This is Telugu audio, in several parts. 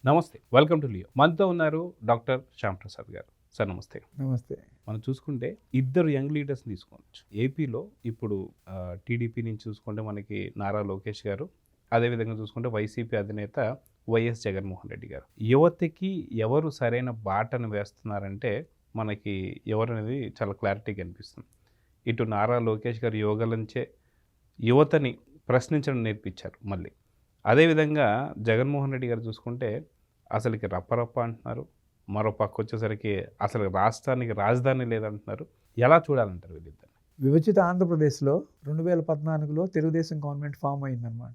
నమస్తే. Welcome to Leo. మనతో ఉన్నారు డాక్టర్ శ్యామ్ ప్రసాద్ గారు. సార్ నమస్తే. నమస్తే. మనం చూసుకుంటే ఇద్దరు యంగ్ లీడర్స్‌ని తీసుకోవచ్చు. ఏపీలో ఇప్పుడు టీడీపీ నుంచి చూసుకుంటే మనకి నారా లోకేష్ గారు, అదేవిధంగా చూసుకుంటే వైసీపీ అధినేత వైఎస్ జగన్మోహన్ రెడ్డి గారు. యువతకి ఎవరు సరైన బాటను వేస్తున్నారంటే మనకి ఎవరనేది చాలా క్లారిటీగా అనిపిస్తుంది. ఇటు నారా లోకేష్ గారు యువగలంచే యువతని ప్రశ్నించడం నేర్పించారు మళ్ళీ. అదేవిధంగా జగన్మోహన్ రెడ్డి గారు చూసుకుంటే అసలుకి రప్పరప్ప అంటున్నారు. మరో పక్క వచ్చేసరికి అసలు రాష్ట్రానికి రాజధాని లేదంటున్నారు. ఎలా చూడాలంటారు వీళ్ళిద్దరిని? విభజిత ఆంధ్రప్రదేశ్లో 2014లో తెలుగుదేశం గవర్నమెంట్ ఫామ్ అయిందనమాట.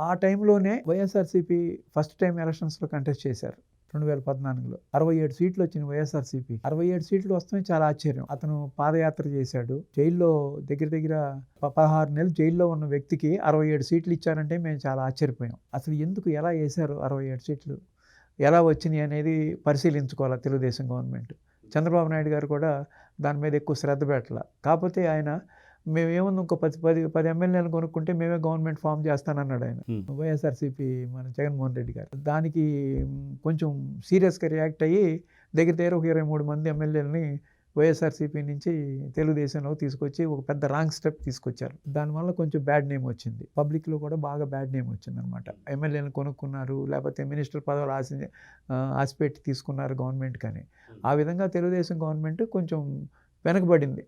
ఆ టైంలోనే వైఎస్ఆర్సీపీ ఫస్ట్ టైం ఎలక్షన్స్లో కంటెస్ట్ చేశారు. 2014లో 67 సీట్లు వచ్చినాయి వైఎస్ఆర్సీపీ. 67 సీట్లు వస్తాయి చాలా ఆశ్చర్యం. అతను పాదయాత్ర చేశాడు. జైల్లో దగ్గర 16 నెలలు జైల్లో ఉన్న వ్యక్తికి 67 సీట్లు ఇచ్చారంటే మేము చాలా ఆశ్చర్యపోయాం. అసలు ఎందుకు ఎలా వేశారు 67 సీట్లు, ఎలా వచ్చినాయి అనేది పరిశీలించుకోవాలి తెలుగుదేశం గవర్నమెంట్. చంద్రబాబు నాయుడు గారు కూడా దాని మీద ఎక్కువ శ్రద్ధ పెట్టాల. కాకపోతే ఆయన మేమేముంది ఇంకో 10 ఎమ్మెల్యేలను కొనుక్కుంటే మేమే గవర్నమెంట్ ఫామ్ చేస్తానన్నాడు ఆయన. వైఎస్ఆర్సీపీ మన జగన్మోహన్ రెడ్డి గారు దానికి కొంచెం సీరియస్గా రియాక్ట్ అయ్యి దగ్గర ఒక 23 మంది ఎమ్మెల్యేలని వైఎస్ఆర్సీపీ నుంచి తెలుగుదేశంలో తీసుకొచ్చి ఒక పెద్ద రాంగ్ స్టెప్ తీసుకొచ్చారు. దానివల్ల కొంచెం బ్యాడ్ నేమ్ వచ్చింది. పబ్లిక్లో కూడా బాగా బ్యాడ్ నేమ్ వచ్చింది అనమాట. ఎమ్మెల్యేలను కొనుక్కున్నారు, లేకపోతే మినిస్టర్ పదవులు ఆశపెట్టి తీసుకున్నారు గవర్నమెంట్ కానీ. ఆ విధంగా తెలుగుదేశం గవర్నమెంట్ కొంచెం వెనకబడింది.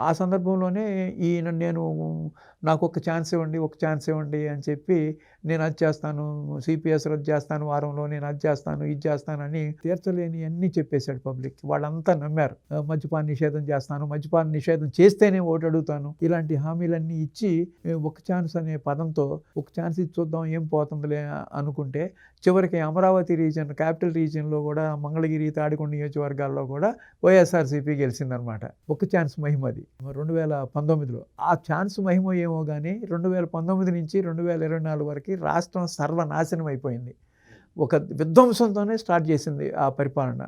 ఆ సందర్భంలోనే నేను నాకు ఒక ఛాన్స్ ఇవ్వండి అని చెప్పి నేను అది చేస్తాను, సిపిఎస్ రద్దు చేస్తాను, వారంలో నేను అది చేస్తాను, ఇది చేస్తానని తీర్చలేని అన్నీ చెప్పేశాడు పబ్లిక్. వాళ్ళంతా నమ్మారు. మద్యపాన నిషేధం చేస్తేనే ఓటు అడుగుతాను, ఇలాంటి హామీలన్నీ ఇచ్చి ఒక ఛాన్స్ అనే పదంతో ఒక ఛాన్స్ ఇచ్చి చూద్దాం ఏం పోతుందిలే అనుకుంటే చివరికి అమరావతి రీజియన్, క్యాపిటల్ రీజియన్లో కూడా మంగళగిరి, తాడికొండ నియోజకవర్గాల్లో కూడా వైఎస్ఆర్సీపీ గెలిచిందనమాట. ఒక ఛాన్స్ మహిమది 2019లో. ఆ ఛాన్స్ మహిమ ఏమో కానీ 2019 నుంచి 2024 వరకు రాష్ట్రం సర్వనాశనం అయిపోయింది. ఒక విధ్వంసంతోనే స్టార్ట్ చేసింది ఆ పరిపాలన.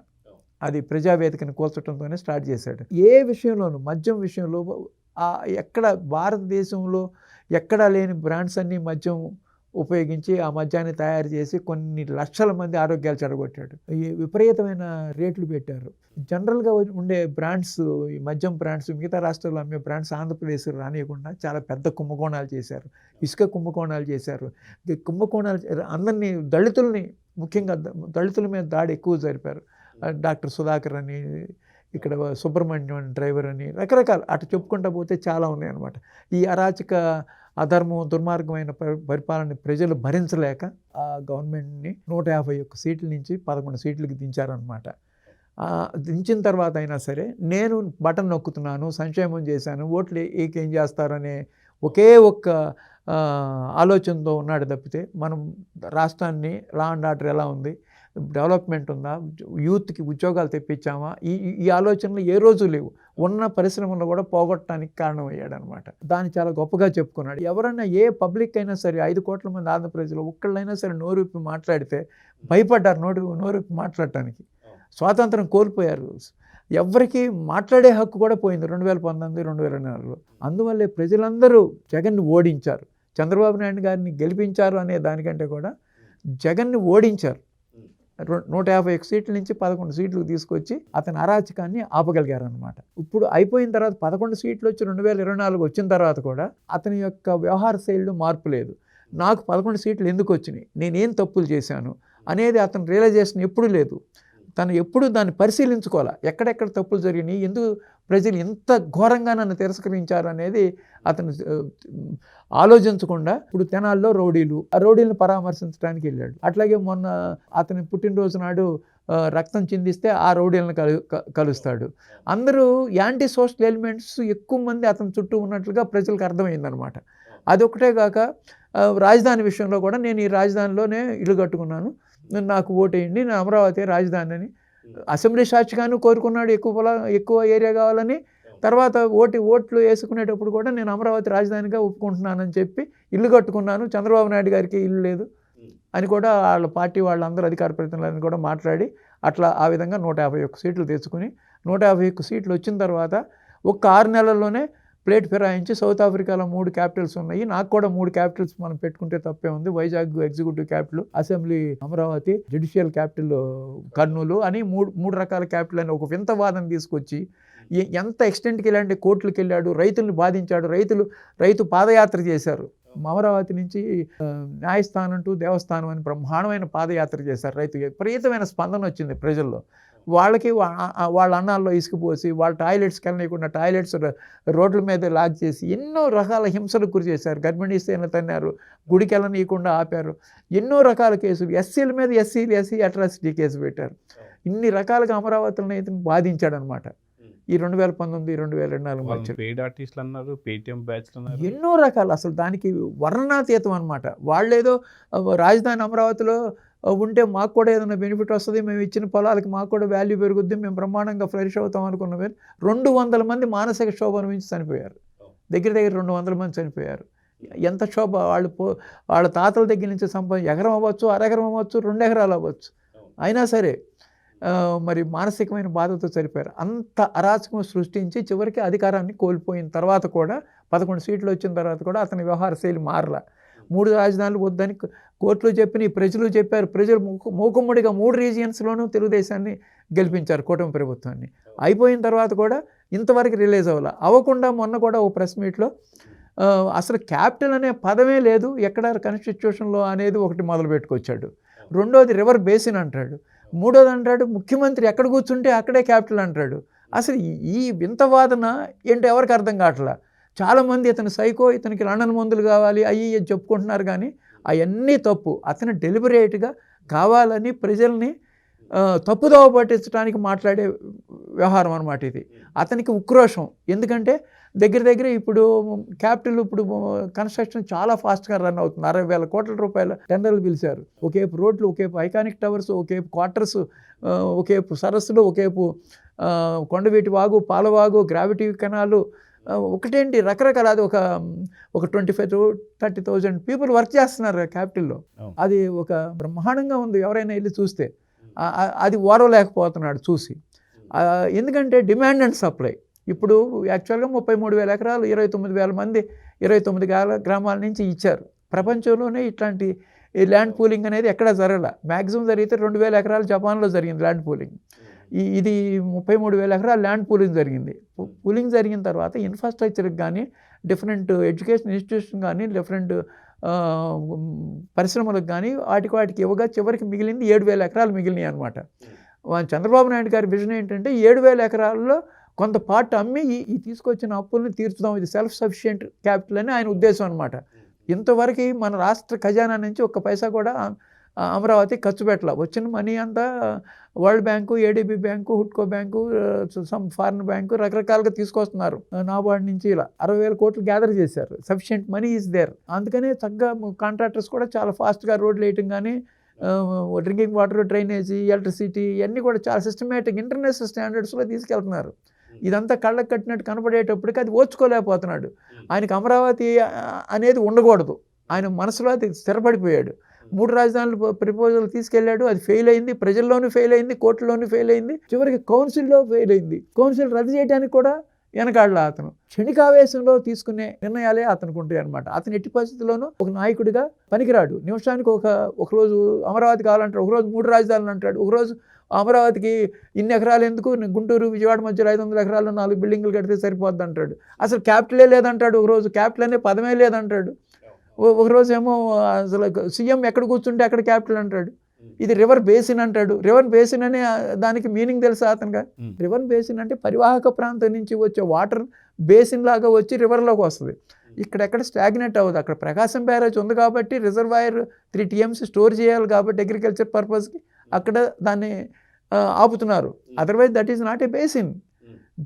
అది ప్రజావేదికను కూల్చడంతోనే స్టార్ట్ చేశాడు. ఏ విషయంలోనూ, మద్యం విషయంలో ఎక్కడ భారతదేశంలో ఎక్కడా లేని బ్రాండ్స్ అన్నీ మద్యం ఉపయోగించి ఆ మద్యాన్ని తయారు చేసి కొన్ని లక్షల మంది ఆరోగ్యాలు చెడగొట్టాడు. విపరీతమైన రేట్లు పెట్టారు. జనరల్గా ఉండే బ్రాండ్స్, ఈ మద్యం బ్రాండ్స్, మిగతా రాష్ట్రాల్లో అమ్మే బ్రాండ్స్ ఆంధ్రప్రదేశ్ రానియకుండా చాలా పెద్ద కుంభకోణాలు చేశారు. ఇసుక కుంభకోణాలు చేశారు. కుంభకోణాలు అందరినీ, దళితుల్ని, ముఖ్యంగా దళితుల మీద దాడి ఎక్కువ జరిపారు. డాక్టర్ సుధాకర్ అని, ఇక్కడ సుబ్రహ్మణ్యం డ్రైవర్ అని, రకరకాల అటు చెప్పుకుంటూ పోతే చాలా ఉన్నాయి అన్నమాట. ఈ అరాచక, అధర్మం, దుర్మార్గమైన పరిపాలన ప్రజలు భరించలేక ఆ గవర్నమెంట్ని 151 సీట్ల నుంచి 11 సీట్లకి దించారనమాట. దించిన తర్వాత అయినా సరే నేను బటన్ నొక్కుతున్నాను, సంక్షేమం చేశాను, ఓట్లు ఏం చేస్తారనే ఒకే ఒక్క ఆలోచనతో ఉన్నాడు తప్పితే మనం రాష్ట్రాన్ని లా అండ్ ఆర్డర్ ఎలా ఉంది, డెవలప్మెంట్ ఉందా, యూత్కి ఉద్యోగాలు తెప్పించామా, ఈ ఆలోచనలు ఏ రోజు లేవు. ఉన్న పరిశ్రమలో కూడా పోగొట్టడానికి కారణమయ్యాడు అనమాట. దాన్ని చాలా గొప్పగా చెప్పుకున్నాడు. ఎవరైనా ఏ పబ్లిక్ అయినా సరే 5 కోట్ల మంది ఆంధ్ర ప్రజలు ఒక్కళ్ళైనా సరే నోరుప్పి మాట్లాడితే భయపడ్డారు నోరుప్పి మాట్లాడటానికి. స్వాతంత్రం కోల్పోయారు. ఎవరికి మాట్లాడే హక్కు కూడా పోయింది 2019, 2024లో. అందువల్లే ప్రజలందరూ జగన్ని ఓడించారు. చంద్రబాబు నాయుడు గారిని గెలిపించారు అనే దానికంటే కూడా జగన్ని ఓడించారు. 151 సీట్ల నుంచి 11 సీట్లకు తీసుకొచ్చి అతని అరాచకాన్ని ఆపగలిగారు అనమాట. ఇప్పుడు అయిపోయిన తర్వాత 11 సీట్లు వచ్చి 2024 వచ్చిన తర్వాత కూడా అతని యొక్క వ్యవహార శైలిలో మార్పు లేదు. నాకు 11 సీట్లు ఎందుకు వచ్చినాయి, నేనేం తప్పులు చేశాను అనేది అతని రియలైజేషన్ ఎప్పుడూ లేదు. తను ఎప్పుడు దాన్ని పరిశీలించుకోవాలి. ఎక్కడెక్కడ తప్పులు జరిగినాయి, ఎందుకు ప్రజలు ఎంత ఘోరంగా నన్ను తిరస్కరించారు అనేది అతను ఆలోచించకుండా ఇప్పుడు తెనాల్లో ఆ రౌడీలను పరామర్శించడానికి వెళ్ళాడు. అట్లాగే మొన్న అతని పుట్టినరోజు నాడు రక్తం చిందిస్తే ఆ రౌడీలను కలుస్తాడు. అందరూ యాంటీ సోషల్ ఎలిమెంట్స్ ఎక్కువ మంది అతని చుట్టూ ఉన్నట్లుగా ప్రజలకు అర్థమైందనమాట. అదొకటే కాక రాజధాని విషయంలో కూడా నేను ఈ రాజధానిలోనే ఇల్లు కట్టుకున్నాను, నాకు ఓటేయండి, నేను అమరావతి రాజధాని అని అసెంబ్లీ సాక్షిగాను కోరుకున్నాడు. ఎక్కువ ఏరియా కావాలని. తర్వాత ఓట్లు వేసుకునేటప్పుడు కూడా నేను అమరావతి రాజధానిగా ఒప్పుకుంటున్నానని చెప్పి ఇల్లు కట్టుకున్నాను, చంద్రబాబు నాయుడు గారికి ఇల్లు లేదు అని కూడా వాళ్ళ పార్టీ వాళ్ళందరూ అధికార ప్రతినిధులను కూడా మాట్లాడి అట్లా ఆ విధంగా 151 సీట్లు తెచ్చుకుని 151 సీట్లు వచ్చిన తర్వాత ఒక్క 6 నెలల్లోనే ప్లేట్ ఫిరాయించి సౌత్ ఆఫ్రికాలో 3 క్యాపిటల్స్ ఉన్నాయి, నాకు కూడా 3 క్యాపిటల్స్ మనం పెట్టుకుంటే తప్పే ఉంది, Vizag executive capital, assembly Amaravati, judicial capital Kurnool అని మూడు రకాల క్యాపిటల్ అని ఒక వింత వాదన తీసుకొచ్చి ఎంత ఎక్స్టెంట్కి వెళ్ళాడంటే కోర్టులకు వెళ్ళాడు, రైతులను బాధించాడు, రైతు పాదయాత్ర చేశారు. అమరావతి నుంచి న్యాయస్థానం టు దేవస్థానం అని బ్రహ్మాండమైన పాదయాత్ర చేశారు. రైతు విపరీతమైన స్పందన వచ్చింది ప్రజల్లో. వాళ్ళకి వాళ్ళ అన్నాల్లో ఇసుకుపోసి, వాళ్ళ టాయిలెట్స్కి వెళ్ళనీయకుండా టాయిలెట్స్ రోడ్ల మీద లాక్ చేసి ఎన్నో రకాల హింసలకు గురి చేశారు. గర్భిణీ స్త్రీలను తన్నారు, గుడికి వెళ్ళనీయకుండా ఆపారు, ఎన్నో రకాల కేసులు, ఎస్సీల మీద ఎస్సీ అట్రాసిటీ కేసు పెట్టారు. ఇన్ని రకాలుగా అమరావతిని ఇతను బాధించాడనమాట. ఈ 2019, 2024 మధ్య పెయిడ్ ఆర్టిస్టులు అన్నారు, పేటిఎం బ్యాచ్లు అన్నారు, ఎన్నో రకాలు, అసలు దానికి వర్ణనాతీతం అనమాట. వాళ్ళేదో రాజధాని అమరావతిలో ఉంటే మాకు కూడా ఏదైనా బెనిఫిట్ వస్తుంది, మేము ఇచ్చిన పొలాలకి మాకు కూడా వాల్యూ పెరుగుద్ది, మేము బ్రహ్మాండంగా ఫ్లరిష్ అవుతాం అనుకున్న 200 మంది మానసిక క్షోభ అనుభవించి చనిపోయారు. దగ్గర 200 మంది చనిపోయారు. ఎంత క్షోభ! వాళ్ళ తాతల దగ్గర నుంచి ఎకరం అవ్వచ్చు, అరెకరం అవ్వచ్చు, 2 ఎకరాలు అవ్వచ్చు, అయినా సరే మరి మానసికమైన బాధతో చనిపోయారు. అంత అరాచకం సృష్టించి చివరికి అధికారాన్ని కోల్పోయిన తర్వాత కూడా 11 సీట్లు వచ్చిన తర్వాత కూడా అతని వ్యవహార శైలి మారలా. 3 రాజధానులు వద్దని కోర్టులు చెప్పిన, ప్రజలు చెప్పారు. ప్రజలు మూకుమ్మడిగా 3 రీజియన్స్లోనూ తెలుగుదేశాన్ని గెలిపించారు, కూటమి ప్రభుత్వాన్ని. అయిపోయిన తర్వాత కూడా ఇంతవరకు రిలీజ్ అవ్వకుండా మొన్న కూడా ఓ ప్రెస్ మీట్లో అసలు క్యాపిటల్ అనే పదమే లేదు ఎక్కడ కాన్స్టిట్యూషన్లో అనేది ఒకటి మొదలు పెట్టుకొచ్చాడు. రెండోది రివర్ బేసిన్ అంటాడు. మూడోది అంటాడు ముఖ్యమంత్రి ఎక్కడ కూర్చుంటే అక్కడే క్యాపిటల్ అంటాడు. అసలు ఈ వింత వాదన ఏంటో ఎవరికి అర్థం కావట్లా. చాలామంది ఇతను సైకో, ఇతనికి లండన్ మందులు కావాలి అయ్యి చెప్పుకుంటున్నారు, కానీ అవన్నీ తప్పు. అతను డెలిబరేట్గా కావాలని ప్రజల్ని తప్పుదోవ పట్టించడానికి మాట్లాడే వ్యవహారం అనమాట ఇది. అతనికి ఉక్రోషం, ఎందుకంటే దగ్గర ఇప్పుడు క్యాపిటల్ ఇప్పుడు కన్స్ట్రక్షన్ చాలా ఫాస్ట్గా రన్ అవుతుంది. 60,000 కోట్ల రూపాయల టెండర్లు పిలిచారు. ఒకేపు రోడ్లు, ఒకేపు ఐకానిక్ టవర్స్, ఒకేపు క్వార్టర్స్, ఒకేపు సరస్సులు, ఒకేపు కొండవీటి వాగు, పాలవాగు, గ్రావిటీ కెనాలు, ఒకటేంటి రకరకాల, అది ఒక 25,000 to 30,000 పీపుల్ వర్క్ చేస్తున్నారు క్యాపిటల్లో. అది ఒక బ్రహ్మాండంగా ఉంది, ఎవరైనా వెళ్ళి చూస్తే. అది ఓరవలేకపోతున్నాడు చూసి. ఎందుకంటే డిమాండ్ అండ్ సప్లై. ఇప్పుడు యాక్చువల్గా 33,000 ఎకరాలు 29,000 మంది 29 గ్రామాల నుంచి ఇచ్చారు. ప్రపంచంలోనే ఇట్లాంటి ల్యాండ్ పూలింగ్ అనేది ఎక్కడా జరగల. మ్యాక్సిమం జరిగితే 2,000 ఎకరాలు జపాన్లో జరిగింది ల్యాండ్ పూలింగ్. ఇది 33,000 ఎకరాలు ల్యాండ్ పూలింగ్ జరిగింది. పూలింగ్ జరిగిన తర్వాత ఇన్ఫ్రాస్ట్రక్చర్కి కానీ, డిఫరెంట్ ఎడ్యుకేషన్ ఇన్స్టిట్యూషన్ కానీ, డిఫరెంట్ పరిశ్రమలకు కానీ వాటికి ఇవ్వగా చివరికి మిగిలింది 7,000 ఎకరాలు మిగిలినాయి అనమాట. చంద్రబాబు నాయుడు గారి విజన్ ఏంటంటే 7,000 ఎకరాల్లో కొంత పార్ట్ అమ్మి ఈ తీసుకొచ్చిన అప్పుల్ని తీర్చుదాం, ఇది సెల్ఫ్ సఫిషియెంట్ క్యాపిటల్ అని ఆయన ఉద్దేశం అనమాట. ఇంతవరకు మన రాష్ట్ర ఖజానా నుంచి ఒక్క పైసా కూడా అమరావతి ఖర్చు పెట్టాల. వచ్చిన మనీ అంతా వరల్డ్ బ్యాంకు, ఏడీబీ బ్యాంకు, హుడ్కో బ్యాంకు, సమ్ ఫారిన్ బ్యాంకు రకరకాలుగా తీసుకొస్తున్నారు. నాబార్డ్ నుంచి ఇలా 60,000 కోట్లు గ్యాదర్ చేశారు. Sufficient money is there. అందుకనే చక్కగా కాంట్రాక్టర్స్ కూడా చాలా ఫాస్ట్గా రోడ్లు వేయటం కానీ, డ్రింకింగ్ వాటర్, డ్రైనేజీ, ఎలక్ట్రిసిటీ ఇవన్నీ కూడా చాలా సిస్టమేటిక్ ఇంటర్నేషనల్ స్టాండర్డ్స్లో తీసుకెళ్తున్నారు. ఇదంతా కళ్ళకు కట్టినట్టు కనపడేటప్పటికి అది ఓర్చుకోలేకపోతున్నాడు. ఆయనకు అమరావతి అనేది ఉండకూడదు, ఆయన మనసులో అది స్థిరపడిపోయాడు. 3 రాజధానులు ప్రపోజల్ తీసుకెళ్లాడు, అది ఫెయిల్ అయింది, ప్రజల్లోనూ ఫెయిల్ అయింది, కోర్టులోనూ ఫెయిల్ అయింది, చివరికి కౌన్సిల్లో ఫెయిల్ అయింది. కౌన్సిల్ రద్దు చేయడానికి కూడా వెనకాడలా. అతను క్షణికావేశంలో తీసుకునే నిర్ణయాలే అతనికి ఉంటాయి అనమాట. అతను ఎట్టి పరిస్థితుల్లోనూ ఒక నాయకుడిగా పనికిరాడు. నిమిషానికి ఒక రోజు అమరావతి కావాలంటాడు, ఒకరోజు 3 రాజధానులు అంటాడు, ఒకరోజు అమరావతికి ఇన్ని ఎకరాలు ఎందుకు, గుంటూరు విజయవాడ మధ్యలో 500 ఎకరాలు 4 బిల్డింగులు కడితే సరిపోద్ది అంటాడు. అసలు క్యాపిటలే లేదంటాడు, ఒకరోజు క్యాపిటల్ అనే పదమే లేదంటాడు, ఒకరోజు ఏమో అసలు సీఎం ఎక్కడ కూర్చుంటే అక్కడ క్యాపిటల్ అంటాడు. ఇది రివర్ బేసిన్ అంటాడు. రివర్ బేసిన్ అనే దానికి మీనింగ్ తెలుసా అతనుగా? రివర్ బేసిన్ అంటే పరివాహక ప్రాంతం నుంచి వచ్చే వాటర్ బేసిన్ లాగా వచ్చి రివర్లోకి వస్తుంది. ఇక్కడెక్కడ స్టాగ్నెట్ అవ్వదు. అక్కడ ప్రకాశం బ్యారేజ్ ఉంది కాబట్టి రిజర్వాయర్ 3 TMC స్టోర్ చేయాలి కాబట్టి అగ్రికల్చర్ పర్పస్కి అక్కడ దాన్ని ఆపుతున్నారు. Otherwise that is not a basin.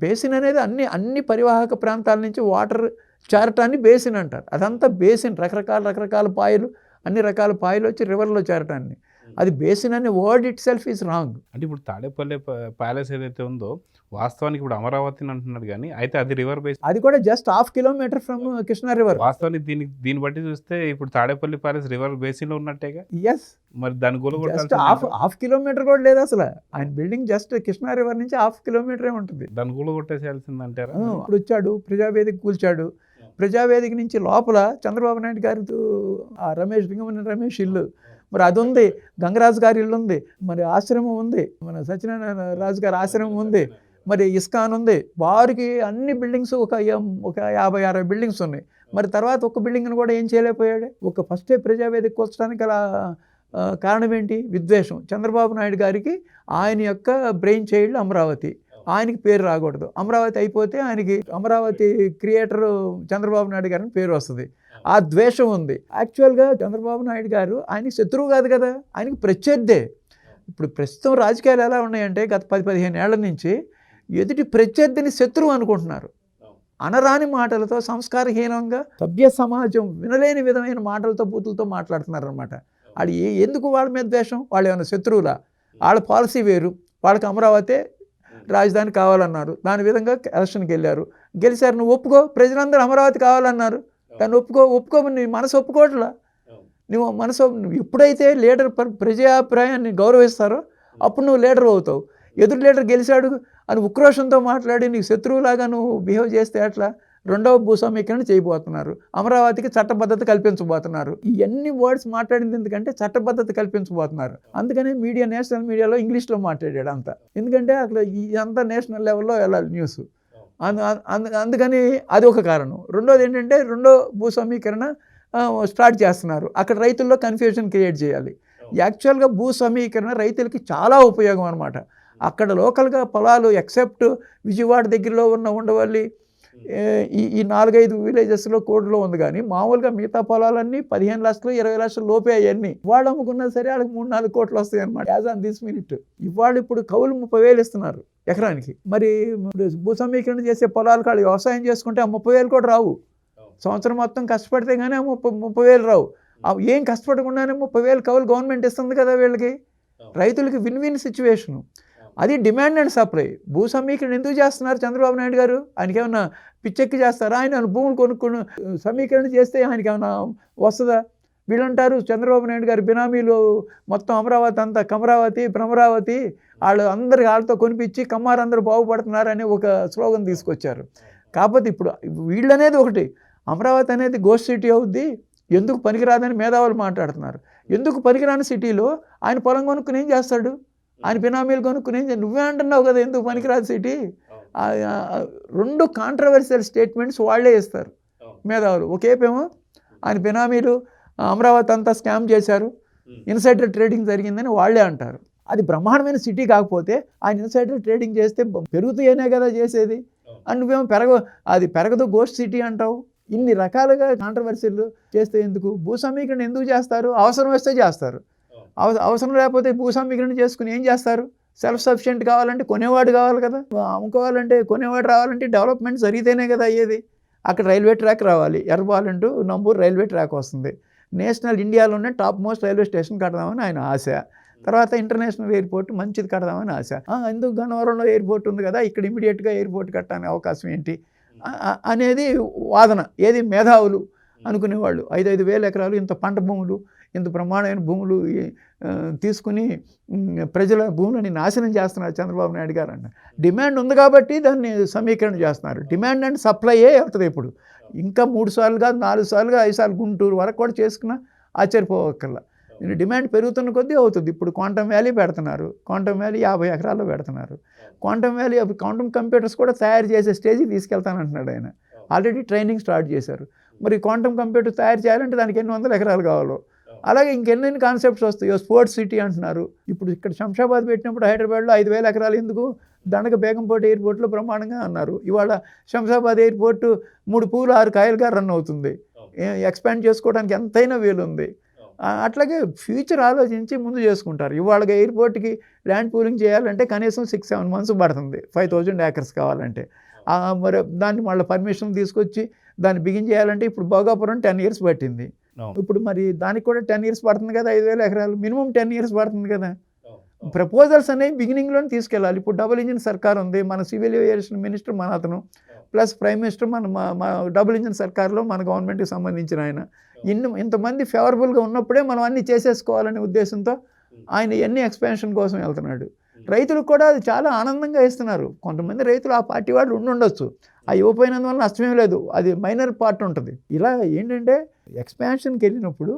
Basin అనేది అన్ని పరివాహక ప్రాంతాల నుంచి వాటర్ చేరటాన్ని బేసిన్ అంటారు. అదంతా బేసిన్. రకరకాల పాయలు, అన్ని రకాల పాయలు వచ్చి రివర్లో చేరటాన్ని. అది బేసిన్ అనే word it self is wrong. అంటే ఇప్పుడు తాడేపల్లి ప్యాలెస్ ఏదైతే ఉందో వాస్తవానికి ఇప్పుడు అమరావతిని అంటున్నారు కానీ అయితే అది రివర్ బేస్. అది కూడా just ½ kilometre from Krishna river. వాస్తవానికి దీన్ని బట్టి చూస్తే ఇప్పుడు తాడేపల్లి ప్యాలెస్ రివర్ బేసిన్ లో ఉన్నట్టేగా. ఎస్, మరి దాని జస్ట్ గొలగొట్టాల్సింది హాఫ్ కిలోమీటర్ కూడా లేదు అసలు. ఆయన బిల్డింగ్ జస్ట్ కృష్ణా రివర్ నుంచి ½ కిలోమీటరే ఉంటుంది. దాని గొలగొట్టేసేయాల్సింది అంటారా? ఇప్పుడు వచ్చాడు ప్రజావేదిక కూల్చాడు. ప్రజావేదిక నుంచి లోపల చంద్రబాబు నాయుడు గారితో ఆ రమేష్ ఇల్లు మరి అది ఉంది, గంగరాజు గారి ఇల్లు ఉంది, మరి ఆశ్రమం ఉంది, మన సత్యనారాయణ రాజు గారి ఆశ్రమం ఉంది, మరి ఇస్కాన్ ఉంది. వారికి అన్ని బిల్డింగ్స్ ఒక 50-60 బిల్డింగ్స్ ఉన్నాయి. మరి తర్వాత ఒక్క బిల్డింగ్ని కూడా ఏం చేయలేకపోయాడు. ఫస్టే ప్రజావేదిక కూర్చడానికి అలా కారణం ఏంటి? విద్వేషం. చంద్రబాబు నాయుడు గారికి ఆయన యొక్క బ్రెయిన్ చైల్డ్ అమరావతి, ఆయనకి పేరు రాకూడదు. అమరావతి అయిపోతే ఆయనకి అమరావతి క్రియేటర్ చంద్రబాబు నాయుడు గారిని పేరు వస్తుంది. ఆ ద్వేషం ఉంది. యాక్చువల్గా చంద్రబాబు నాయుడు గారు ఆయనకి శత్రువు కాదు కదా, ఆయనకి ప్రత్యర్థే. ఇప్పుడు ప్రస్తుతం రాజకీయాలు ఎలా ఉన్నాయంటే గత 10-15 ఏళ్ల నుంచి ఎదుటి ప్రత్యర్థిని శత్రువు అనుకుంటున్నారు. అనరాని మాటలతో, సంస్కారహీనంగా, సభ్య సమాజం వినలేని విధమైన మాటలతో, బూతులతో మాట్లాడుతున్నారు అనమాట. అది ఎందుకు వాళ్ళ మీద ద్వేషం? వాళ్ళు ఏమైనా శత్రువులా? వాళ్ళ పాలసీ వేరు. వాళ్ళకి అమరావతి రాజధాని కావాలన్నారు, దాని విధంగా ఎలక్షన్కి వెళ్ళారు, గెలిచారు. నువ్వు ఒప్పుకో, ప్రజలందరూ అమరావతి కావాలన్నారు, దాన్ని ఒప్పుకో నీ మనసు ఒప్పుకోవట్లా. నువ్వు ఎప్పుడైతే లీడర్ ప్రజాభిప్రాయాన్ని గౌరవిస్తారో అప్పుడు నువ్వు లీడర్ అవుతావు. ఎదురు లీడర్ గెలిచాడు అని ఉక్రోషంతో మాట్లాడి నీకు శత్రువులాగా నువ్వు బిహేవ్ చేస్తే అట్లా రెండవ భూస్వామీకరణ చేయబోతున్నారు. అమరావతికి చట్టబద్ధత కల్పించబోతున్నారు. ఇవన్నీ వర్డ్స్ మాట్లాడింది ఎందుకంటే చట్టబద్ధత కల్పించబోతున్నారు. అందుకని నేషనల్ మీడియాలో ఇంగ్లీష్లో మాట్లాడాడు అంతా. ఎందుకంటే అట్లా ఇదంతా నేషనల్ లెవెల్లో వెళ్ళాలి న్యూస్. అందుకని అది ఒక కారణం. రెండోది ఏంటంటే రెండో భూస్వామీకరణ స్టార్ట్ చేస్తున్నారు. అక్కడ రైతుల్లో కన్ఫ్యూజన్ క్రియేట్ చేయాలి. యాక్చువల్గా భూస్వామీకరణ రైతులకి చాలా ఉపయోగం అనమాట. అక్కడ లోకల్గా పొలాలు ఎక్సెప్ట్ విజయవాడ దగ్గరలో ఉన్న ఉండవల్లి, ఈ 4-5 విలేజెస్లో కోడ్లో ఉంది. కానీ మామూలుగా మిగతా పొలాలన్నీ 15 లక్షలు 20 లక్షలు లోపే అవన్నీ. వాళ్ళు అమ్ముకున్నా సరే వాళ్ళకి 3-4 కోట్లు వస్తాయి అనమాట యాజ్ ఆన్ దిస్ మినిట్. ఇప్పుడు కౌలు 30,000 ఇస్తున్నారు ఎకరానికి. మరి భూసమీకరణ చేసే పొలాలు కాళ్ళు వ్యవసాయం చేసుకుంటే ఆ 30,000 కూడా రావు. సంవత్సరం మొత్తం కష్టపడితే కానీ 30,000 రావు. ఏం కష్టపడకుండానే 30,000 కౌలు గవర్నమెంట్ ఇస్తుంది కదా వీళ్ళకి. రైతులకి విన్ సిచ్యువేషను. అది డిమాండ్ అండ్ సప్లై. భూ సమీకరణ ఎందుకు చేస్తున్నారు చంద్రబాబు నాయుడు గారు? ఆయనకి ఏమన్నా పిచ్చెక్కి చేస్తారా? ఆయన భూములు కొనుక్కొని సమీకరణ చేస్తే ఆయనకి ఏమన్నా వస్తుందా? వీళ్ళంటారు చంద్రబాబు నాయుడు గారు బినామీలు మొత్తం అమరావతి అంతా కమరావతి భ్రమరావతి వాళ్ళతో కొనిపించి కమ్మారందరూ బాగుపడుతున్నారు అనే ఒక స్లోగన్ తీసుకొచ్చారు. కాకపోతే ఇప్పుడు వీళ్ళనేది ఒకటి, అమరావతి అనేది గోస్ట్ సిటీ అవుద్ది, ఎందుకు పనికిరాదని మేధావులు మాట్లాడుతున్నారు. ఎందుకు పనికిరాని సిటీలో ఆయన పొలం కొనుక్కుని ఏం చేస్తాడు? ఆయన బినామీలు కొనుక్కుని నువ్వే అంటున్నావు కదా ఎందుకు పనికిరాదు సిటీ. 2 కాంట్రవర్షియల్ స్టేట్మెంట్స్ వాళ్ళే ఇస్తారు మేధావులు. ఒకేపేమో ఆయన బినామీలు అమరావతి అంతా స్కామ్ చేశారు, ఇన్సైడర్ ట్రేడింగ్ జరిగిందని వాళ్ళే అంటారు. అది బ్రహ్మాండమైన సిటీ కాకపోతే ఆయన ఇన్సైడర్ ట్రేడింగ్ చేస్తే పెరుగుతాయనే కదా చేసేది. అని నువ్వేమో అది పెరగదు గోస్ట్ సిటీ అంటావు. ఇన్ని రకాలుగా కాంట్రవర్షియల్ చేస్తే ఎందుకు? భూ సమీకరణ ఎందుకు చేస్తారు? అవసరం వస్తే చేస్తారు. అవసరం లేకపోతే భూ సమీకరణ చేసుకుని ఏం చేస్తారు? సెల్ఫ్ సఫిషియెంట్ కావాలంటే కొనేవాడు కావాలి కదా, అమ్ముకోవాలంటే కొనేవాడు రావాలంటే డెవలప్మెంట్ జరిగితేనే కదా అయ్యేది. అక్కడ రైల్వే ట్రాక్ రావాలి, Errabalem to Namburu railway track వస్తుంది. నేషనల్ ఇండియాలోనే టాప్ మోస్ట్ రైల్వే స్టేషన్ కడదామని ఆయన ఆశ. తర్వాత ఇంటర్నేషనల్ ఎయిర్పోర్ట్ మంచిది కడదామని ఆశ. ఎందుకు గన్నవరంలో ఎయిర్పోర్ట్ ఉంది కదా, ఇక్కడ ఇమీడియట్గా ఎయిర్పోర్ట్ కట్టడానికి అవకాశం ఏంటి అనేది వాదన. ఏది మేధావులు అనుకునేవాళ్ళు 5,000 ఎకరాలు ఇంత పంట భూములు, ఇంత ప్రమాణమైన భూములు తీసుకుని ప్రజల భూములని నాశనం చేస్తున్నారు చంద్రబాబు నాయుడు గారు అన్న. డిమాండ్ ఉంది కాబట్టి దాన్ని సమీకరణ చేస్తున్నారు. డిమాండ్ అండ్ సప్లైయే వెళ్తుంది. ఇప్పుడు ఇంకా 3 సార్లు కాదు 4 సార్లుగా 5 సార్లు గుంటూరు వరకు కూడా చేసుకున్నా ఆశ్చర్యపోవక్కర్లా. డిమాండ్ పెరుగుతున్న కొద్దీ అవుతుంది. ఇప్పుడు క్వాంటమ్ వ్యాలీ పెడుతున్నారు, క్వాంటమ్ వ్యాలీ 50 ఎకరాల్లో పెడుతున్నారు. క్వాంటమ్ వ్యాలీ క్వాంటమ్ కంప్యూటర్స్ కూడా తయారు చేసే స్టేజ్కి తీసుకెళ్తానంటున్నాడు ఆయన. ఆల్రెడీ ట్రైనింగ్ స్టార్ట్ చేశారు. మరి క్వాంటమ్ కంప్యూటర్ తయారు చేయాలంటే దానికి ఎన్ని వందల ఎకరాలు కావాలో. అలాగే ఇంకెన్ని కాన్సెప్ట్స్ వస్తాయో. స్పోర్ట్స్ సిటీ అంటున్నారు. ఇప్పుడు ఇక్కడ శంషాబాద్ పెట్టినప్పుడు హైదరాబాద్లో 5,000 ఎకరాలు ఎందుకు? దండక బేగంపేట ఎయిర్పోర్ట్లో బ్రహ్మాండంగా అన్నారు. ఇవాళ శంషాబాద్ ఎయిర్పోర్టు 3 పూలు 6 కాయలుగా రన్ అవుతుంది. ఎక్స్పాండ్ చేసుకోవడానికి ఎంతైనా వీలుంది. అట్లాగే ఫ్యూచర్ ఆలోచించి ముందు చేసుకుంటారు. ఇవాళ ఎయిర్పోర్ట్కి ల్యాండ్ పూలింగ్ చేయాలంటే కనీసం 6-7 months పడుతుంది, 5,000 acres కావాలంటే. మరి దాన్ని మళ్ళీ పర్మిషన్ తీసుకొచ్చి దాన్ని బిగిన్ చేయాలంటే ఇప్పుడు భోగాపురం 10 years పట్టింది. అవును. ఇప్పుడు మరి దానికి కూడా 10 years పడుతుంది కదా, 5,000 ఎకరాలు మినిమం 10 years పడుతుంది కదా. ప్రపోజల్స్ అనేవి బిగినింగ్లోనే తీసుకెళ్ళాలి. ఇప్పుడు డబుల్ ఇంజిన్ సర్కార్ ఉంది, మన సివిల్ ఏవియేషన్ మినిస్టర్ మన అతను, ప్లస్ ప్రైమ్ మినిస్టర్ మా డబుల్ ఇంజిన్ సర్కార్లో మన గవర్నమెంట్కి సంబంధించిన ఆయన. ఇంతమంది ఫేవరబుల్గా ఉన్నప్పుడే మనం అన్నీ చేసేసుకోవాలనే ఉద్దేశంతో ఆయన ఎన్ని ఎక్స్పాన్షన్ కోసం వెళ్తున్నాడు. రైతులకు కూడా అది చాలా ఆనందంగా ఇస్తున్నారు. కొంతమంది రైతులు ఆ పార్టీ వాళ్ళు ఉండొచ్చు, ఆ ఇవ్వపోయినందువల్ల నష్టమేం లేదు, అది మైనర్ పార్ట్ ఉంటుంది. ఇలా ఏంటంటే ఎక్స్పాన్షన్కి వెళ్ళినప్పుడు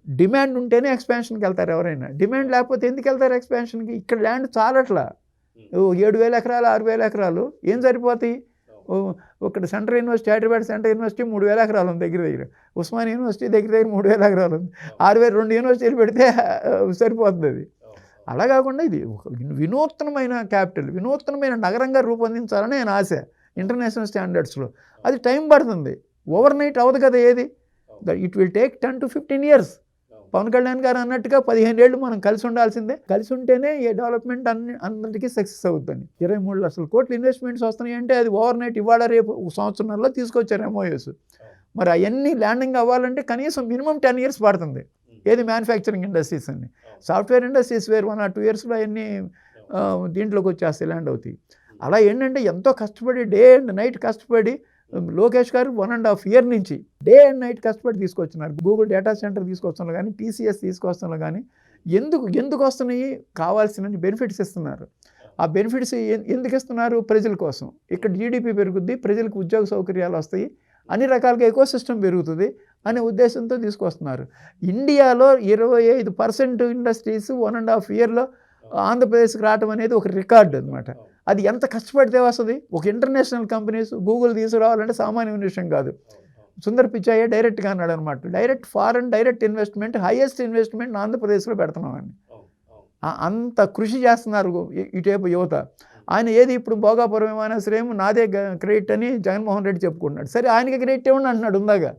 డిమాండ్ ఉంటేనే ఎక్స్పాన్షన్కి వెళ్తారు ఎవరైనా. డిమాండ్ లేకపోతే ఎందుకు వెళ్తారు ఎక్స్పాన్షన్కి? ఇక్కడ ల్యాండ్ చాలట్లా, 7,000 ఎకరాలు 6,000 ఎకరాలు ఏం సరిపోతాయి? ఇక్కడ central university, Hyderabad central university 3,000 ఎకరాలు ఉంది దగ్గర. ఉస్మాన్ యూనివర్సిటీ దగ్గర 3,000 ఎకరాలు ఉంది. 6,000 2 యూనివర్సిటీలు పెడితే సరిపోతుంది అది. అలా కాకుండా ఇది ఒక వినూత్నమైన క్యాపిటల్, వినూత్నమైన నగరంగా రూపొందించాలని ఆయన ఆశ ఇంటర్నేషనల్ స్టాండర్డ్స్లో. అది టైం పడుతుంది, ఓవర్ నైట్ అవ్వదు కదా ఏది. It will take 10 to 15 years. Pawan Kalyan garu అన్నట్టుగా 15 ఏళ్ళు మనం కలిసి ఉండాల్సిందే. కలిసి ఉంటేనే ఏ డెవలప్మెంట్ అందరికీ సక్సెస్ అవుతుంది. 23 లక్షల కోట్లు ఇన్వెస్ట్మెంట్స్ వస్తున్నాయి అంటే అది ఓవర్ నైట్ ఇవాళ రేపు సంవత్సరంలో తీసుకొచ్చారు MOUs. మరి అవన్నీ ల్యాండింగ్ అవ్వాలంటే కనీసం మినిమం 10 years పడుతుంది. ఏది మ్యానుఫ్యాక్చరింగ్ ఇండస్ట్రీస్ అన్ని. సాఫ్ట్వేర్ ఇండస్ట్రీస్ వేరు 1 or 2 yearsలో అవన్నీ దీంట్లోకి వచ్చేస్తే ల్యాండ్ అవుతాయి. అలా ఏంటంటే ఎంతో కష్టపడి డే అండ్ నైట్ కష్టపడి లోకేష్ గారు 1.5 year నుంచి డే అండ్ నైట్ కష్టపడి తీసుకొచ్చినారు. గూగుల్ డేటా సెంటర్ తీసుకొస్తున్నారు కానీ, TCS తీసుకొస్తున్నారు కానీ, ఎందుకు వస్తున్నాయి? కావాల్సిన బెనిఫిట్స్ ఇస్తున్నారు. ఆ బెనిఫిట్స్ ఎందుకు ఇస్తున్నారు? ప్రజల కోసం. ఇక్కడ GDP పెరుగుద్ది, ప్రజలకు ఉద్యోగ సౌకర్యాలు వస్తాయి, అన్ని రకాలుగా ఎకో సిస్టమ్ పెరుగుతుంది అనే ఉద్దేశంతో తీసుకొస్తున్నారు. ఇండియాలో 25% ఇండస్ట్రీస్ 1.5 yearలో ఆంధ్రప్రదేశ్కి రావడం అనేది ఒక రికార్డు అనమాట. అది ఎంత కష్టపడితే వస్తుంది? ఒక ఇంటర్నేషనల్ కంపెనీస్ గూగుల్ తీసుకురావాలంటే సామాన్య విషయం కాదు. సుందర్ పిచాయే డైరెక్ట్గా అన్నాడు అనమాట, direct foreign direct investment, highest investment ఆంధ్రప్రదేశ్లో పెడుతున్నామని. అంత కృషి చేస్తున్నారు ఇటువైపు యువత. ఆయన ఏది ఇప్పుడు భోగాపురం విమానాశ్రయం నాదే క్రెడిట్ అని జగన్మోహన్ రెడ్డి చెప్పుకుంటున్నాడు. సరే ఆయనకి క్రెడిట్ ఇవ్వండి అంటున్నాడు ఉందాగా.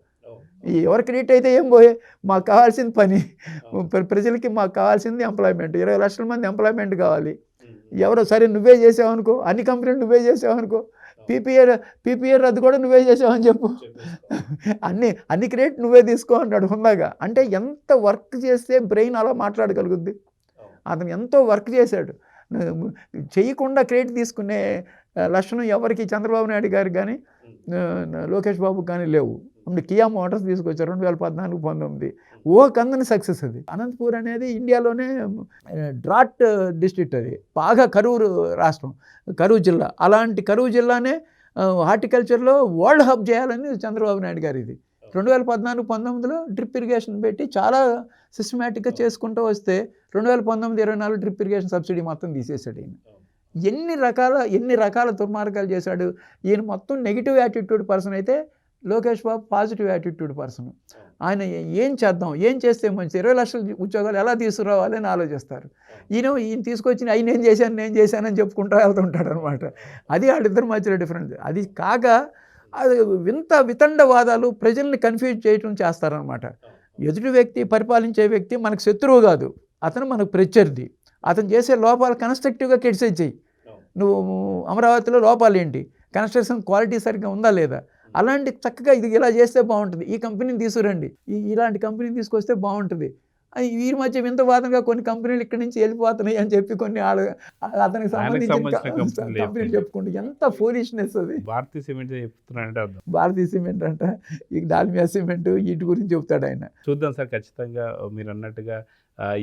ఎవరు క్రెడిట్ అయితే ఏం పోయే, మాకు కావాల్సింది పని, ప్రజలకి మాకు కావాల్సింది ఎంప్లాయ్మెంట్. 20 లక్షల మంది ఎంప్లాయ్మెంట్ కావాలి. ఎవరో సరే నువ్వే చేసావనుకో, అన్ని కంపెనీలు నువ్వే చేసావనుకో, పీపీఆర్ రద్దు కూడా నువ్వే చేసావని చెప్పు, అన్ని క్రెడిట్ నువ్వే తీసుకో అన్నాడు హుందాగా. అంటే ఎంత వర్క్ చేస్తే బ్రెయిన్ అలా మాట్లాడగలుగుద్ది. అతను ఎంతో వర్క్ చేశాడు. చేయకుండా క్రెడిట్ తీసుకునే లక్షణం ఎవరికి చంద్రబాబు నాయుడు గారికి కానీ లోకేష్ బాబుకి కానీ లేవు. కియా మోటార్స్ తీసుకొచ్చారు 2014-19. కందని సక్సెస్ అది. అనంతపూర్ అనేది ఇండియాలోనే డ్రాట్ డిస్ట్రిక్ట్, అది బాగా కరువు రాష్ట్రం, కరువు జిల్లా. అలాంటి కరువు జిల్లానే హార్టికల్చర్లో వరల్డ్ హబ్ చేయాలని చంద్రబాబు నాయుడు గారు ఇది 2014-19లో డ్రిప్ ఇరిగేషన్ పెట్టి చాలా సిస్టమేటిక్గా చేసుకుంటూ వస్తే 2019-24 డ్రిప్ ఇరిగేషన్ సబ్సిడీ మొత్తం తీసేశాడు ఈయన. ఎన్ని రకాల దుర్మార్గాలు చేశాడు ఈయన. మొత్తం నెగిటివ్ యాటిట్యూడ్ పర్సన్ అయితే Lokesh Babu positive attitude person. ఆయన ఏం చేద్దాం, ఏం చేస్తే మంచి, 20 లక్షల ఉద్యోగాలు ఎలా తీసుకురావాలి అని ఆలోచిస్తారు. ఈయన తీసుకొచ్చిన నేను చేశానని చెప్పుకుంటూ వెళ్తుంటాడు అనమాట. అది వాళ్ళిద్దరి మధ్యలో డిఫరెన్స్. అది కాక అది వితండవాదాలు, ప్రజల్ని కన్ఫ్యూజ్ చేయటం చేస్తారనమాట. ఎదుటి వ్యక్తి, పరిపాలించే వ్యక్తి మనకు శత్రువు కాదు, అతను మనకు ప్రత్యర్థి. అతను చేసే లోపాలు కన్స్ట్రక్టివ్గా క్రిటిసైజ్ చేయి. నువ్వు అమరావతిలో లోపాలు ఏంటి, కన్స్ట్రక్షన్ క్వాలిటీ సరిగ్గా ఉందా లేదా, అలాంటి చక్కగా ఇది ఇలా చేస్తే బాగుంటుంది, ఈ కంపెనీని తీసుకురండి, ఇలాంటి కంపెనీని తీసుకొస్తే బాగుంటుంది. వీరి మధ్య వింత వాదనగా కొన్ని కంపెనీలు ఇక్కడి నుంచి వెళ్ళిపోతున్నాయి అని చెప్పి కొన్ని అతనికి సంబంధించిన కంపెనీలు చెప్పుకుంటూ ఎంత ఫూలిష్నెస్ అది. భారతీయ సిమెంట్ చెప్తున్నాడంటే అర్థం. భారతీయ సిమెంట్ అంట, ఈ డాల్మియా సిమెంట్, వీటి గురించి చెప్తాడు ఆయన. చూద్దాం సార్, ఖచ్చితంగా మీరు అన్నట్టుగా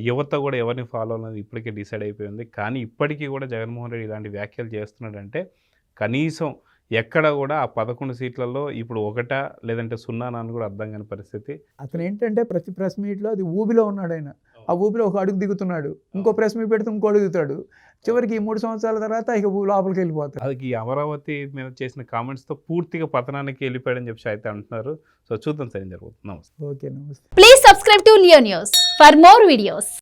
యువత కూడా ఎవరిని ఫాలో అన్నది ఇప్పటికే డిసైడ్ అయిపోయింది. కానీ ఇప్పటికీ కూడా జగన్మోహన్ రెడ్డి ఇలాంటి వ్యాఖ్యలు చేస్తున్నాడంటే కనీసం ఎక్కడ కూడా ఆ 11 సీట్లలో ఇప్పుడు 1 లేదంటే 0 అని కూడా అర్థం కాని పరిస్థితి. అతను ఏంటంటే ప్రతి ప్రెస్ మీట్లో అది ఊబిలో ఉన్నాడు ఆయన. ఆ ఊబిలో ఒక అడుగు దిగుతున్నాడు, ఇంకో ప్రెస్ మీట్ పెడితే ఇంకో అడుగు దిగుతాడు. చివరికి ఈ 3 సంవత్సరాల తర్వాత ఇక లోపలికి వెళ్ళిపోతాడు. అది ఈ అమరావతి మీద చేసిన కామెంట్స్తో పూర్తిగా పతనానికి వెళ్ళిపోయాడని చెప్పి అయితే అంటున్నారు. సో చూద్దాం సార్ ఏం జరుగుతుంది. నమస్తే. ఓకే, నమస్తే. Please subscribe to Leo news for more videos.